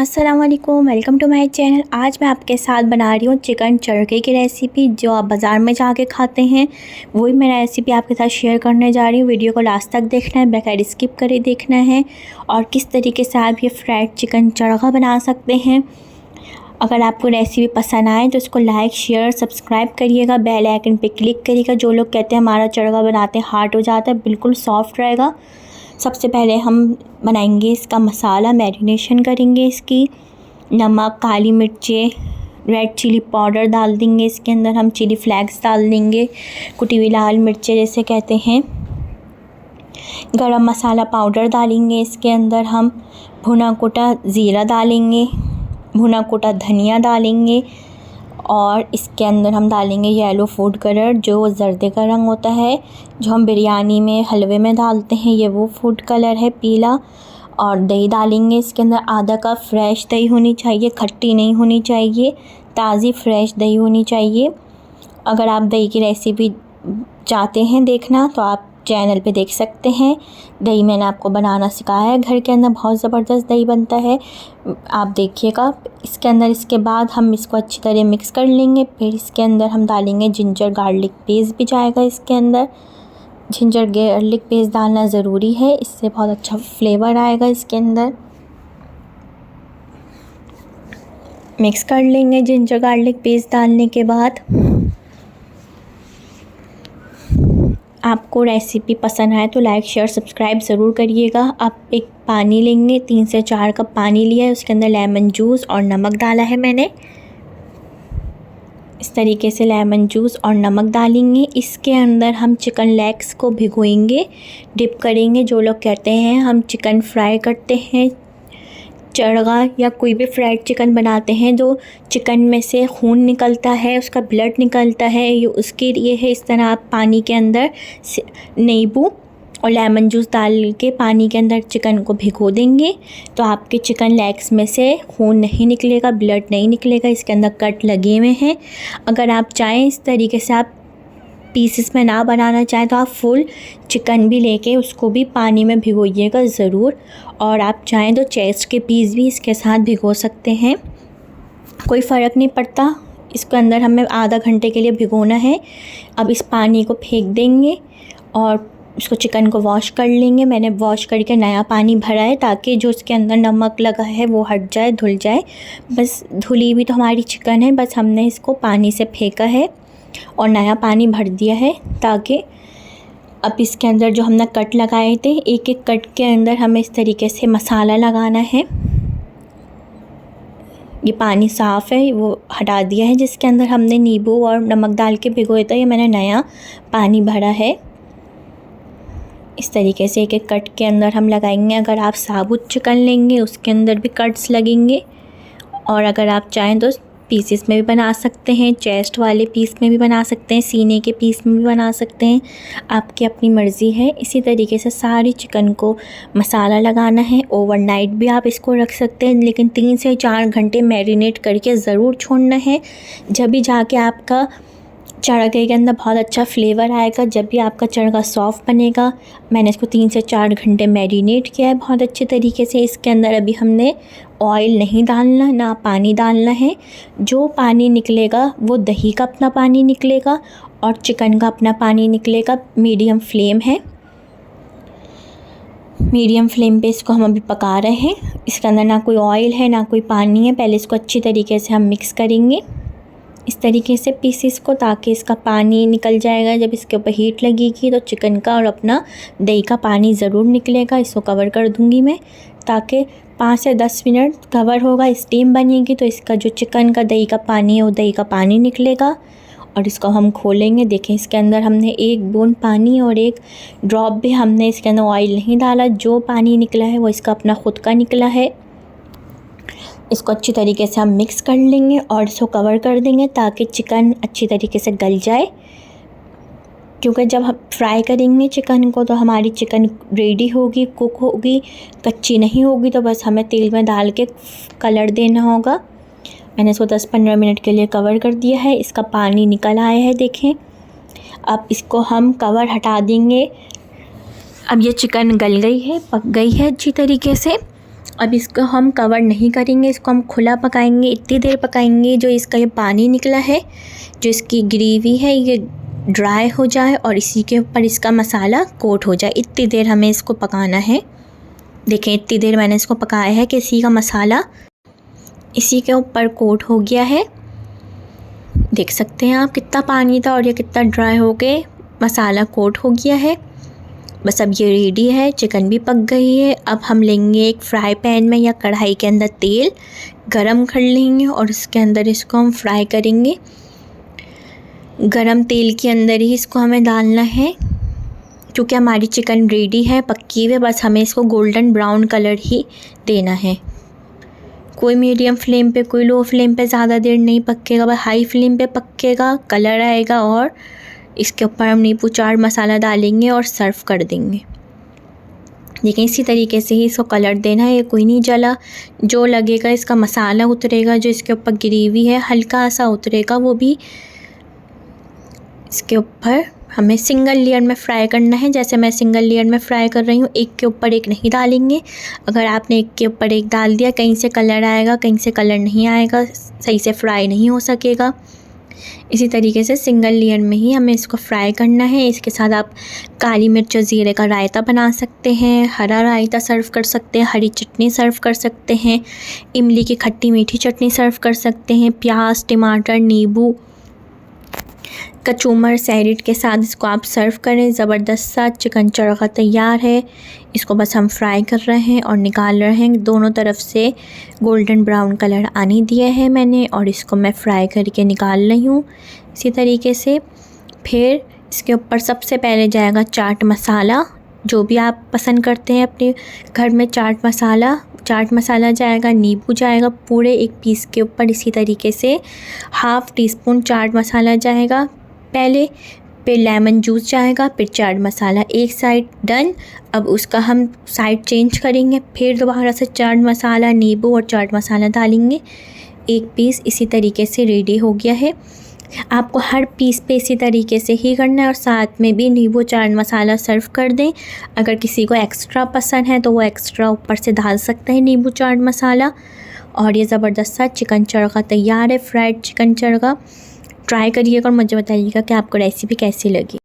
अस्सलाम वालेकुम, welcome to my channel. आज मैं आपके साथ बना रही हूँ चिकन चरखे की रेसिपी, जो आप बाज़ार में जाके खाते हैं वही मैं रेसिपी आपके साथ शेयर करने जा रही हूँ। वीडियो को लास्ट तक देखना है, बगैर स्किप करे देखना है और किस तरीके से आप ये फ्राइड चिकन चरखा बना सकते हैं। अगर आपको रेसिपी पसंद आए तो इसको लाइक शेयर सब्सक्राइब करिएगा, बेल आइकन पे क्लिक करिएगा। जो लोग कहते हैं हमारा चरखा बनाते हार्ड हो जाता है, बिल्कुल सॉफ्ट रहेगा। सबसे पहले हम बनाएंगे इसका मसाला, मैरिनेशन करेंगे इसकी। नमक, काली मिर्चें, रेड चिली पाउडर डाल देंगे इसके अंदर। हम चिली फ्लेक्स डाल देंगे, कुटी हुई लाल मिर्चें जैसे कहते हैं। गरम मसाला पाउडर डालेंगे इसके अंदर। हम भुना कुटा ज़ीरा डालेंगे, भुना कुटा धनिया डालेंगे और इसके अंदर हम डालेंगे येलो फूड कलर, जो जर्दे का रंग होता है, जो हम बिरयानी में हलवे में डालते हैं, ये वो फूड कलर है पीला। और दही डालेंगे इसके अंदर। आधा कप फ्रेश दही होनी चाहिए, खट्टी नहीं होनी चाहिए, ताज़ी फ्रेश दही होनी चाहिए। अगर आप दही की रेसिपी चाहते हैं देखना तो आप चैनल पे देख सकते हैं। दही मैंने आपको बनाना सिखाया है घर के अंदर, बहुत ज़बरदस्त दही बनता है, आप देखिएगा इसके अंदर। इसके बाद हम इसको अच्छी तरह मिक्स कर लेंगे। फिर इसके अंदर हम डालेंगे जिंजर गार्लिक पेस्ट भी जाएगा इसके अंदर। जिंजर गार्लिक पेस्ट डालना ज़रूरी है, इससे बहुत अच्छा फ्लेवर आएगा इसके अंदर। मिक्स कर लेंगे जिंजर गार्लिक पेस्ट डालने के बाद। आपको रेसिपी पसंद आए तो लाइक शेयर सब्सक्राइब ज़रूर करिएगा। आप एक पानी लेंगे, 3 से 4 कप पानी लिया है, उसके अंदर लेमन जूस और नमक डाला है मैंने। इस तरीके से लेमन जूस और नमक डालेंगे। इसके अंदर हम चिकन लेग्स को भिगोएंगे, डिप करेंगे। जो लोग कहते हैं हम चिकन फ्राई करते हैं चरखा या कोई भी फ्राइड चिकन बनाते हैं, जो चिकन में से खून निकलता है, उसका ब्लड निकलता है, ये उसके लिए है। इस तरह आप पानी के अंदर नींबू और लेमन जूस डाल के पानी के अंदर चिकन को भिगो देंगे तो आपके चिकन लेग्स में से खून नहीं निकलेगा, ब्लड नहीं निकलेगा। इसके अंदर कट लगे हुए हैं। अगर आप चाहें इस तरीके से आप पीसेस में ना बनाना चाहें तो आप फुल चिकन भी लेके उसको भी पानी में भिगोइएगा ज़रूर। और आप चाहें तो चेस्ट के पीस भी इसके साथ भिगो सकते हैं, कोई फ़र्क नहीं पड़ता। इसके अंदर हमें आधा घंटे के लिए भिगोना है। अब इस पानी को फेंक देंगे और इसको चिकन को वॉश कर लेंगे। मैंने वॉश करके नया पानी भरा है ताकि जो इसके अंदर नमक लगा है वो हट जाए, धुल जाए। बस धुली हुई तो हमारी चिकन है, बस हमने इसको पानी से फेंका है और नया पानी भर दिया है ताकि अब इसके अंदर जो हमने कट लगाए थे, एक एक कट के अंदर हमें इस तरीके से मसाला लगाना है। ये पानी साफ़ है, वो हटा दिया है जिसके अंदर हमने नींबू और नमक डाल के भिगोया था। ये मैंने नया पानी भरा है। इस तरीके से एक एक कट के अंदर हम लगाएंगे। अगर आप साबुत चिकन लेंगे उसके अंदर भी कट्स लगेंगे, और अगर आप चाहें तो पीसेस में भी बना सकते हैं, चेस्ट वाले पीस में भी बना सकते हैं, सीने के पीस में भी बना सकते हैं, आपकी अपनी मर्ज़ी है। इसी तरीके से सारी चिकन को मसाला लगाना है। ओवरनाइट भी आप इसको रख सकते हैं, लेकिन 3 से 4 घंटे मैरिनेट करके ज़रूर छोड़ना है। जब भी जाके आपका चरखे के अंदर बहुत अच्छा फ्लेवर आएगा, जब भी आपका चरखा सॉफ्ट बनेगा। मैंने इसको 3 से 4 घंटे मैरिनेट किया है बहुत अच्छे तरीके से। इसके अंदर अभी हमने ऑयल नहीं डालना, ना पानी डालना है। जो पानी निकलेगा वो दही का अपना पानी निकलेगा और चिकन का अपना पानी निकलेगा। मीडियम फ्लेम है, मीडियम फ्लेम पे इसको हम अभी पका रहे हैं। इसके अंदर ना कोई ऑयल है ना कोई पानी है। पहले इसको अच्छी तरीके से हम मिक्स करेंगे इस तरीके से पीसेस को, ताकि इसका पानी निकल जाएगा। जब इसके ऊपर हीट लगेगी तो चिकन का और अपना दही का पानी ज़रूर निकलेगा। इसको कवर कर दूंगी मैं, ताकि 5 से 10 मिनट कवर होगा, स्टीम बनेगी तो इसका जो चिकन का दही का पानी है वो दही का पानी निकलेगा। और इसको हम खोलेंगे। देखें इसके अंदर हमने एक बूंद पानी और एक ड्रॉप भी हमने इसके अंदर ऑयल नहीं डाला। जो पानी निकला है वो इसका अपना खुद का निकला है। इसको अच्छी तरीके से हम मिक्स कर लेंगे और इसको कवर कर देंगे ताकि चिकन अच्छी तरीके से गल जाए, क्योंकि जब हम फ्राई करेंगे चिकन को तो हमारी चिकन रेडी होगी, कुक होगी, कच्ची नहीं होगी। तो बस हमें तेल में डाल के कलर देना होगा। मैंने इसको 10-15 मिनट के लिए कवर कर दिया है। इसका पानी निकल आया है, देखें। अब इसको हम कवर हटा देंगे। अब ये चिकन गल गई है, पक गई है अच्छी तरीके से। अब इसको हम कवर नहीं करेंगे, इसको हम खुला पकाएंगे। इतनी देर पकाएंगे जो इसका ये पानी निकला है, जो इसकी ग्रेवी है, ये ड्राई हो जाए और इसी के ऊपर इसका मसाला कोट हो जाए। इतनी देर हमें इसको पकाना है। देखें इतनी देर मैंने इसको पकाया है कि इसी का मसाला इसी के ऊपर कोट हो गया है। देख सकते हैं आप कितना पानी था और ये कितना ड्राई हो के मसाला कोट हो गया है। बस अब ये रेडी है, चिकन भी पक गई है। अब हम लेंगे एक फ्राई पैन में या कढ़ाई के अंदर तेल गरम कर लेंगे और इसके अंदर इसको हम फ्राई करेंगे। गरम तेल के अंदर ही इसको हमें डालना है, क्योंकि हमारी चिकन रेडी है, पक्की हुई है। बस हमें इसको गोल्डन ब्राउन कलर ही देना है। कोई मीडियम फ्लेम पे, कोई लो फ्लेम पे ज़्यादा देर नहीं पकेगा, बस हाई फ्लेम पे पकेगा, कलर आएगा और इसके ऊपर हम नींबू चाट मसाला डालेंगे और सर्व कर देंगे। देखिए इसी तरीके से ही इसको कलर देना है, ये कोई नहीं जला। जो लगेगा इसका मसाला उतरेगा, जो इसके ऊपर ग्रेवी है हल्का सा उतरेगा, वो भी इसके ऊपर हमें सिंगल लेयर में फ्राई करना है। जैसे मैं सिंगल लेयर में फ्राई कर रही हूँ, एक के ऊपर एक नहीं डालेंगे। अगर आपने एक के ऊपर एक डाल दिया, कहीं से कलर आएगा, कहीं से कलर नहीं आएगा, सही से फ्राई नहीं हो सकेगा। इसी तरीके से सिंगल लेयर में ही हमें इसको फ्राई करना है। इसके साथ आप काली मिर्च और ज़ीरे का रायता बना सकते हैं, हरा रायता सर्व कर सकते हैं, हरी चटनी सर्व कर सकते हैं, इमली की खट्टी मीठी चटनी सर्व कर सकते हैं, प्याज, टमाटर, नींबू, कचूमर, सैलेड के साथ इसको आप सर्व करें। ज़बरदस्त सा चिकन चरखा तैयार है। इसको बस हम फ्राई कर रहे हैं और निकाल रहे हैं। दोनों तरफ से गोल्डन ब्राउन कलर आने दिया है मैंने और इसको मैं फ्राई करके निकाल रही हूँ। इसी तरीके से फिर इसके ऊपर सबसे पहले जाएगा चाट मसाला, जो भी आप पसंद करते हैं अपने घर में। चाट मसाला जाएगा, नींबू जाएगा पूरे एक पीस के ऊपर। इसी तरीके से half tea spoon chaat masala जाएगा पहले, फिर लेमन जूस जाएगा, फिर चाट मसाला। एक साइड डन। अब उसका हम साइड चेंज करेंगे, फिर दोबारा से चाट मसाला, नींबू और चाट मसाला डालेंगे एक पीस। इसी तरीके से रेडी हो गया है। आपको हर पीस पे इसी तरीके से ही करना है और साथ में भी नींबू चाट मसाला सर्व कर दें। अगर किसी को एक्स्ट्रा पसंद है तो वो एक्स्ट्रा ऊपर से डाल सकते हैं नींबू चाट मसाला। और ये ज़बरदस्त सा चिकन चरखा तैयार है, फ्राइड चिकन चरखा। ट्राई करिएगा और मुझे बताइएगा कि आपको रेसिपी कैसी लगी।